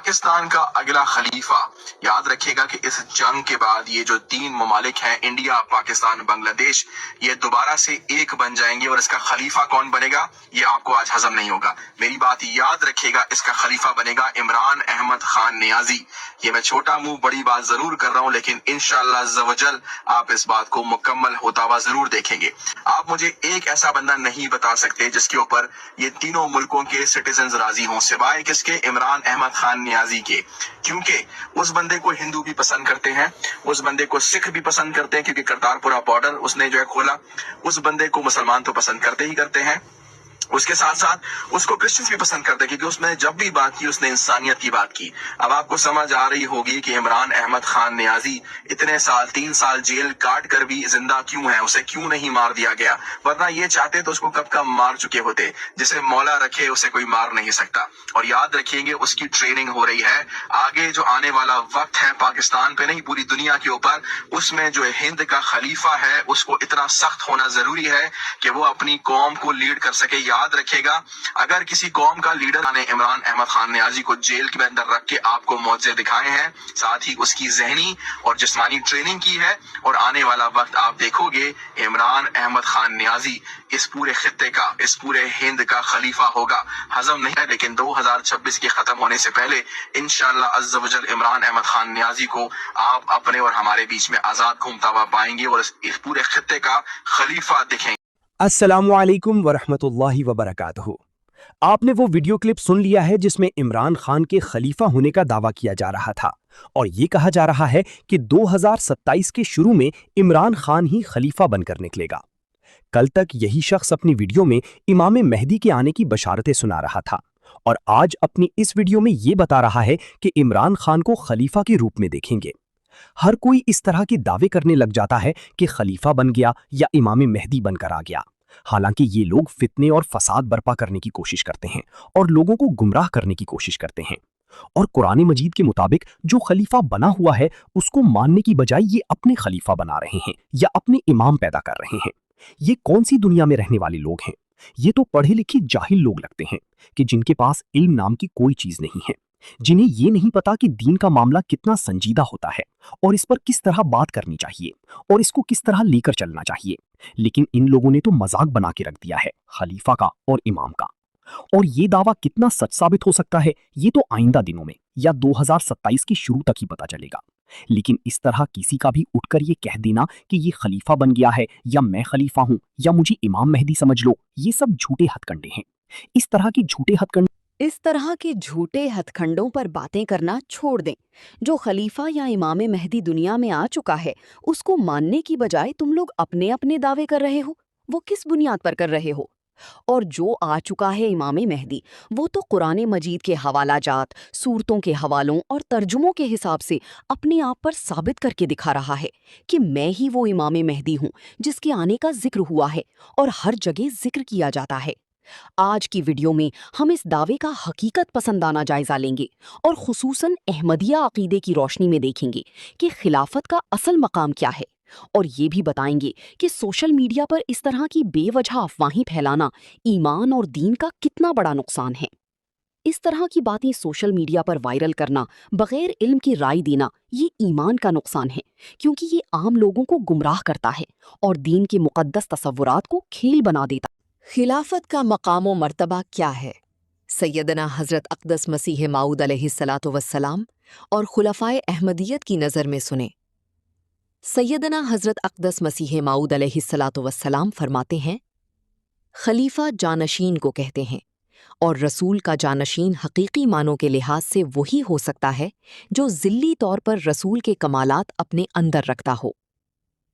پاکستان کا اگلا خلیفہ، یاد رکھیے گا کہ اس جنگ کے بعد یہ جو تین ممالک ہیں، انڈیا، پاکستان، بنگلہ دیش، یہ دوبارہ سے ایک بن جائیں گے، اور اس کا خلیفہ کون بنے گا یہ آپ کو آج ہضم نہیں ہوگا۔ میری بات یاد رکھیے گا، اس کا خلیفہ بنے گا عمران احمد خان نیازی۔ یہ میں چھوٹا منہ بڑی بات ضرور کر رہا ہوں، لیکن انشاءاللہ عز و جل آپ اس بات کو مکمل ہوتا ہوا ضرور دیکھیں گے۔ آپ مجھے ایک ایسا بندہ نہیں بتا سکتے جس کے اوپر یہ تینوں ملکوں کے سٹیزنز راضی ہوں، سوائے کس کے؟ عمران احمد خان نیازی کے، کیونکہ اس بندے کو ہندو بھی پسند کرتے ہیں، اس بندے کو سکھ بھی پسند کرتے ہیں، کیونکہ کرتارپورہ بارڈر اس نے جو ہے کھولا، اس بندے کو مسلمان تو پسند کرتے ہی کرتے ہیں، اس کے ساتھ ساتھ اس کو کرسچنز بھی پسند کرتے ہیں، کیونکہ اس نے جب بھی بات کی اس نے انسانیت کی بات کی۔ اب آپ کو سمجھ آ رہی ہوگی کہ عمران احمد خان نیازی اتنے سال 3 سال جیل کاٹ کر بھی زندہ کیوں ہے، اسے کیوں نہیں مار دیا گیا، ورنہ یہ چاہتے تو اس کو کب کا مار چکے ہوتے۔ جسے مولا رکھے اسے کوئی مار نہیں سکتا۔ اور یاد رکھیں گے اس کی ٹریننگ ہو رہی ہے، آگے جو آنے والا وقت ہے پاکستان پہ نہیں پوری دنیا کے اوپر، اس میں جو ہند کا خلیفہ ہے اس کو اتنا سخت ہونا ضروری ہے کہ وہ اپنی قوم کو لیڈ کر سکے۔ یاد رکھے گا، اگر کسی قوم کا لیڈر نے عمران احمد خان نیازی کو جیل کے اندر رکھ کے آپ کو معجزے دکھائے ہیں، ساتھ ہی اس کی ذہنی اور جسمانی ٹریننگ کی ہے، اور آنے والا وقت آپ دیکھو گے عمران احمد خان نیازی اس پورے خطے کا، اس پورے ہند کا خلیفہ ہوگا۔ ہضم نہیں ہے، لیکن 2026 کے ختم ہونے سے پہلے انشاءاللہ عز و جل عمران احمد خان نیازی کو آپ اپنے اور ہمارے بیچ میں آزاد گھومتا ہوا پائیں گے، اور اس پورے خطے کا خلیفہ دکھیں گے۔ السلام علیکم ورحمۃ اللہ وبرکاتہ۔ آپ نے وہ ویڈیو کلپ سن لیا ہے جس میں عمران خان کے خلیفہ ہونے کا دعویٰ کیا جا رہا تھا، اور یہ کہا جا رہا ہے کہ 2027 کے شروع میں عمران خان ہی خلیفہ بن کر نکلے گا۔ کل تک یہی شخص اپنی ویڈیو میں امام مہدی کے آنے کی بشارتیں سنا رہا تھا، اور آج اپنی اس ویڈیو میں یہ بتا رہا ہے کہ عمران خان کو خلیفہ کے روپ میں دیکھیں گے۔ ہر کوئی اس طرح کے دعوے کرنے لگ جاتا ہے کہ خلیفہ بن گیا یا امام مہدی بن کر آ گیا، حالانکہ یہ لوگ فتنے اور فساد برپا کرنے کی کوشش کرتے ہیں اور لوگوں کو گمراہ کرنے کی کوشش کرتے ہیں، اور قرآن مجید کے مطابق جو خلیفہ بنا ہوا ہے اس کو ماننے کی بجائے یہ اپنے خلیفہ بنا رہے ہیں یا اپنے امام پیدا کر رہے ہیں۔ یہ کون سی دنیا میں رہنے والے لوگ ہیں؟ یہ تو پڑھے لکھے جاہل لوگ لگتے ہیں کہ جن کے پاس علم نام کی کوئی چیز نہیں ہے، جنہیں یہ نہیں پتا کہ دین کا معاملہ کتنا سنجیدہ ہوتا ہے اور اس پر کس طرح بات کرنی چاہیے اور اس کو کس طرح لے کر چلنا چاہیے۔ لیکن ان لوگوں نے تو مذاق بنا کے رکھ دیا ہے خلیفہ کا اور امام کا، اور یہ دعویٰ کتنا سچ ثابت ہو سکتا ہے یہ تو آئندہ دنوں میں یا 2027 کے شروع تک ہی پتا چلے گا۔ لیکن اس طرح کسی کا بھی اٹھ کر یہ کہہ دینا کہ یہ خلیفہ بن گیا ہے یا میں خلیفہ ہوں یا مجھے امام مہدی سمجھ لو، یہ سب جھوٹے ہتھ کنڈے ہیں۔ اس طرح کے جھوٹے ہتھ کنڈوں پر باتیں کرنا چھوڑ دیں۔ جو خلیفہ یا امام مہدی دنیا میں آ چکا ہے اس کو ماننے کی بجائے تم لوگ اپنے اپنے دعوے کر رہے ہو، وہ کس بنیاد پر کر رہے ہو؟ اور جو آ چکا ہے امام مہدی، وہ تو قرآن مجید کے حوالہ جات، سورتوں کے حوالوں اور ترجموں کے حساب سے اپنے آپ پر ثابت کر کے دکھا رہا ہے کہ میں ہی وہ امام مہدی ہوں جس کے آنے کا ذکر ہوا ہے اور ہر جگہ ذکر کیا جاتا ہے۔ آج کی ویڈیو میں ہم اس دعوے کا حقیقت پسندانہ جائزہ لیں گے، اور خصوصاً احمدیہ عقیدے کی روشنی میں دیکھیں گے کہ خلافت کا اصل مقام کیا ہے، اور یہ بھی بتائیں گے کہ سوشل میڈیا پر اس طرح کی بے وجہ افواہیں پھیلانا ایمان اور دین کا کتنا بڑا نقصان ہے۔ اس طرح کی باتیں سوشل میڈیا پر وائرل کرنا، بغیر علم کی رائے دینا، یہ ایمان کا نقصان ہے، کیونکہ یہ عام لوگوں کو گمراہ کرتا ہے اور دین کے مقدس تصورات کو کھیل بنا دیتا ہے۔ خلافت کا مقام و مرتبہ کیا ہے؟ سیدنا حضرت اقدس مسیح موعود علیہ الصلاۃ والسلام اور خلفائے احمدیت کی نظر میں سنیں۔ سیدنا حضرت اقدس مسیح موعود علیہ الصلاۃ والسلام فرماتے ہیں، خلیفہ جانشین کو کہتے ہیں، اور رسول کا جانشین حقیقی معنوں کے لحاظ سے وہی ہو سکتا ہے جو ذلی طور پر رسول کے کمالات اپنے اندر رکھتا ہو۔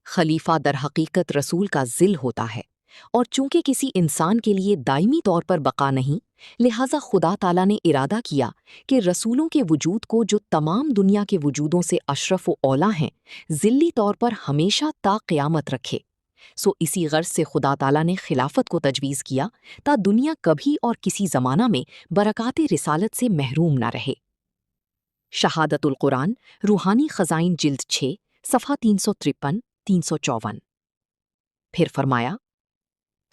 خلیفہ در حقیقت رسول کا ذل ہوتا ہے، اور چونکہ کسی انسان کے لیے دائمی طور پر بقا نہیں، لہٰذا خدا تعالیٰ نے ارادہ کیا کہ رسولوں کے وجود کو جو تمام دنیا کے وجودوں سے اشرف و اولیٰ ہیں، ذلی طور پر ہمیشہ تا قیامت رکھے۔ سو اسی غرض سے خدا تعالیٰ نے خلافت کو تجویز کیا تا دنیا کبھی اور کسی زمانہ میں برکات رسالت سے محروم نہ رہے۔ شہادت القرآن، روحانی خزائن جلد 6 صفحہ 353-354۔ پھر فرمایا،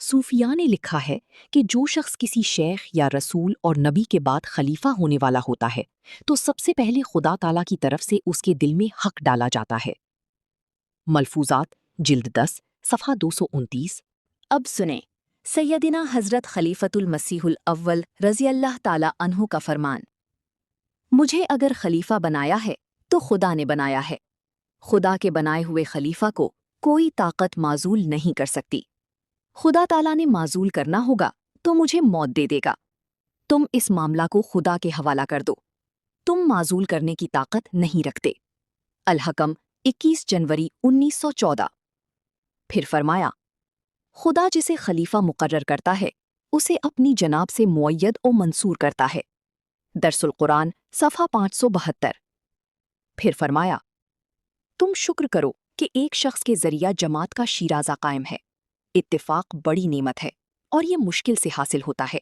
صوفیاء نے لکھا ہے کہ جو شخص کسی شیخ یا رسول اور نبی کے بعد خلیفہ ہونے والا ہوتا ہے تو سب سے پہلے خدا تعالیٰ کی طرف سے اس کے دل میں حق ڈالا جاتا ہے۔ ملفوظات جلد 10 صفحہ 229۔ اب سنیں سیدنا حضرت خلیفۃ المسیح الاول رضی اللہ تعالیٰ عنہ کا فرمان: مجھے اگر خلیفہ بنایا ہے تو خدا نے بنایا ہے۔ خدا کے بنائے ہوئے خلیفہ کو کوئی طاقت معزول نہیں کر سکتی۔ خدا تعالیٰ نے معزول کرنا ہوگا تو مجھے موت دے دے گا۔ تم اس معاملہ کو خدا کے حوالہ کر دو۔ تم معزول کرنے کی طاقت نہیں رکھتے۔ الحکم 21 جنوری 1914۔ پھر فرمایا: خدا جسے خلیفہ مقرر کرتا ہے اسے اپنی جناب سے مؤید و منصور کرتا ہے۔ درس القرآن صفحہ 572۔ پھر فرمایا: تم شکر کرو کہ ایک شخص کے ذریعہ جماعت کا شیرازہ قائم ہے۔ اتفاق بڑی نعمت ہے اور یہ مشکل سے حاصل ہوتا ہے۔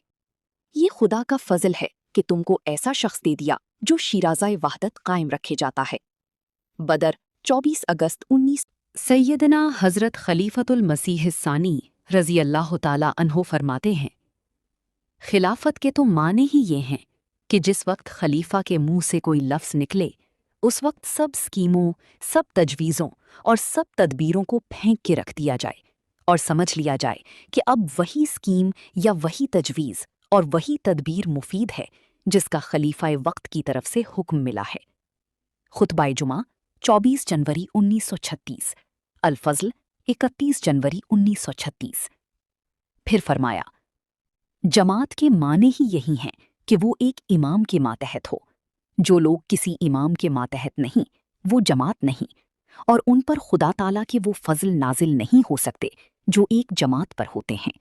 یہ خدا کا فضل ہے کہ تم کو ایسا شخص دے دیا جو شیرازہ وحدت قائم رکھے جاتا ہے۔ بدر 24 اگست 19۔ سیدنا حضرت خلیفۃ المسیح الثانی رضی اللہ تعالیٰ عنہ فرماتے ہیں: خلافت کے تو معنی ہی یہ ہیں کہ جس وقت خلیفہ کے منہ سے کوئی لفظ نکلے اس وقت سب اسکیموں، سب تجویزوں اور سب تدبیروں کو پھینک کے رکھ دیا جائے اور سمجھ لیا جائے کہ اب وہی اسکیم یا وہی تجویز اور وہی تدبیر مفید ہے جس کا خلیفہ وقت کی طرف سے حکم ملا ہے۔ خطبہ جمعہ 24 جنوری 1936، الفضل 31 جنوری 1936۔ پھر فرمایا: جماعت کے معنی ہی یہی ہیں کہ وہ ایک امام کے ماتحت ہو۔ جو لوگ کسی امام کے ماتحت نہیں وہ جماعت نہیں، اور ان پر خدا تعالیٰ کے وہ فضل نازل نہیں ہو سکتے جو ایک جماعت پر ہوتے ہیں۔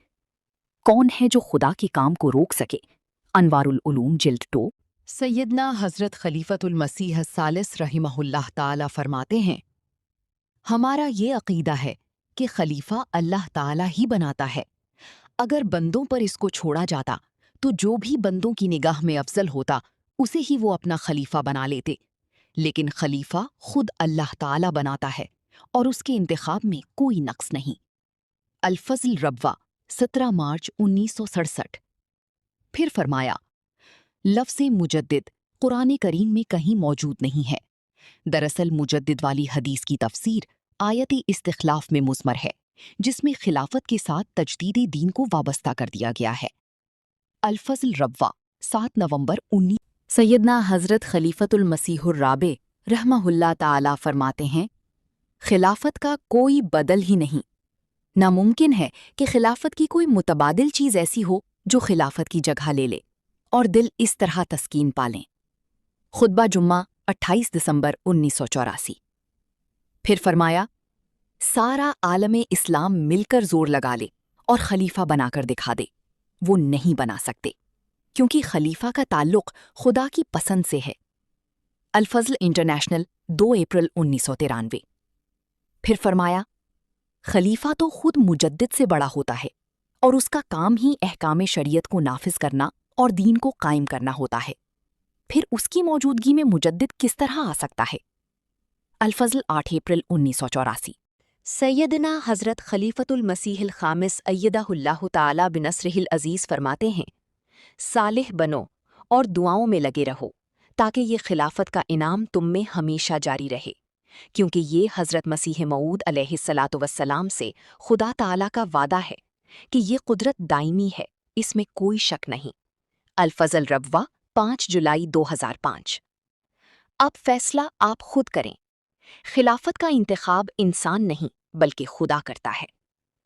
کون ہے جو خدا کے کام کو روک سکے؟ انوار العلوم جلد 2۔ سیدنا حضرت خلیفۃ المسیح الثالث رحمہ اللہ تعالیٰ فرماتے ہیں: ہمارا یہ عقیدہ ہے کہ خلیفہ اللہ تعالیٰ ہی بناتا ہے۔ اگر بندوں پر اس کو چھوڑا جاتا تو جو بھی بندوں کی نگاہ میں افضل ہوتا اسے ہی وہ اپنا خلیفہ بنا لیتے، لیکن خلیفہ خود اللہ تعالیٰ بناتا ہے اور اس کے انتخاب میں کوئی نقص نہیں۔ الفضل ربوہ 17 مارچ 1967۔ پھر فرمایا: لفظ مجدد قرآن کریم میں کہیں موجود نہیں ہے۔ دراصل مجدد والی حدیث کی تفسیر آیت استخلاف میں مضمر ہے جس میں خلافت کے ساتھ تجدید دین کو وابستہ کر دیا گیا ہے۔ الفضل ربوہ 7 نومبر 19۔ سیدنا حضرت خلیفۃ المسیح الرابع رحمہ اللہ تعالیٰ فرماتے ہیں: خلافت کا کوئی بدل ہی نہیں۔ ناممکن ہے کہ خلافت کی کوئی متبادل چیز ایسی ہو جو خلافت کی جگہ لے لے اور دل اس طرح تسکین پالیں۔ خطبہ جمعہ 28 دسمبر 1984۔ پھر فرمایا: سارا عالم اسلام مل کر زور لگا لے اور خلیفہ بنا کر دکھا دے، وہ نہیں بنا سکتے، کیونکہ خلیفہ کا تعلق خدا کی پسند سے ہے۔ الفضل انٹرنیشنل 2 اپریل 1993۔ پھر فرمایا: خلیفہ تو خود مجدد سے بڑا ہوتا ہے اور اس کا کام ہی احکام شریعت کو نافذ کرنا اور دین کو قائم کرنا ہوتا ہے، پھر اس کی موجودگی میں مجدد کس طرح آ سکتا ہے؟ الفضل 8 اپریل 1984۔ سیدنا حضرت خلیفۃ المسیح الخامس ایدہ اللہ تعالی بنصرہ العزیز فرماتے ہیں: صالح بنو اور دعاؤں میں لگے رہو تاکہ یہ خلافت کا انعام تم میں ہمیشہ جاری رہے، کیونکہ یہ حضرت مسیح موعود علیہ الصلاۃ والسلام سے خدا تعالیٰ کا وعدہ ہے کہ یہ قدرت دائمی ہے، اس میں کوئی شک نہیں۔ الفضل ربوہ 5 جولائی 2005۔ اب فیصلہ آپ خود کریں۔ خلافت کا انتخاب انسان نہیں بلکہ خدا کرتا ہے۔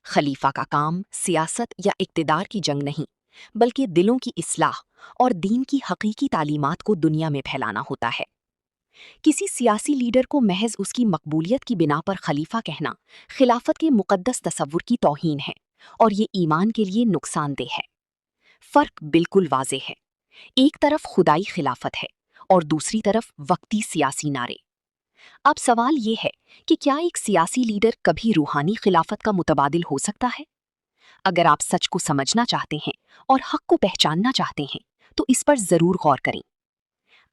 خلیفہ کا کام سیاست یا اقتدار کی جنگ نہیں بلکہ دلوں کی اصلاح اور دین کی حقیقی تعلیمات کو دنیا میں پھیلانا ہوتا ہے۔ کسی سیاسی لیڈر کو محض اس کی مقبولیت کی بنا پر خلیفہ کہنا خلافت کے مقدس تصور کی توہین ہے اور یہ ایمان کے لیے نقصان دہ ہے۔ فرق بالکل واضح ہے، ایک طرف خدائی خلافت ہے اور دوسری طرف وقتی سیاسی نعرے۔ اب سوال یہ ہے کہ کیا ایک سیاسی لیڈر کبھی روحانی خلافت کا متبادل ہو سکتا ہے؟ اگر آپ سچ کو سمجھنا چاہتے ہیں اور حق کو پہچاننا چاہتے ہیں تو اس پر ضرور غور کریں۔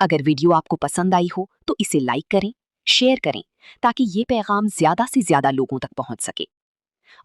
اگر ویڈیو آپ کو پسند آئی ہو تو اسے لائک کریں، شیئر کریں تاکہ یہ پیغام زیادہ سے زیادہ لوگوں تک پہنچ سکے۔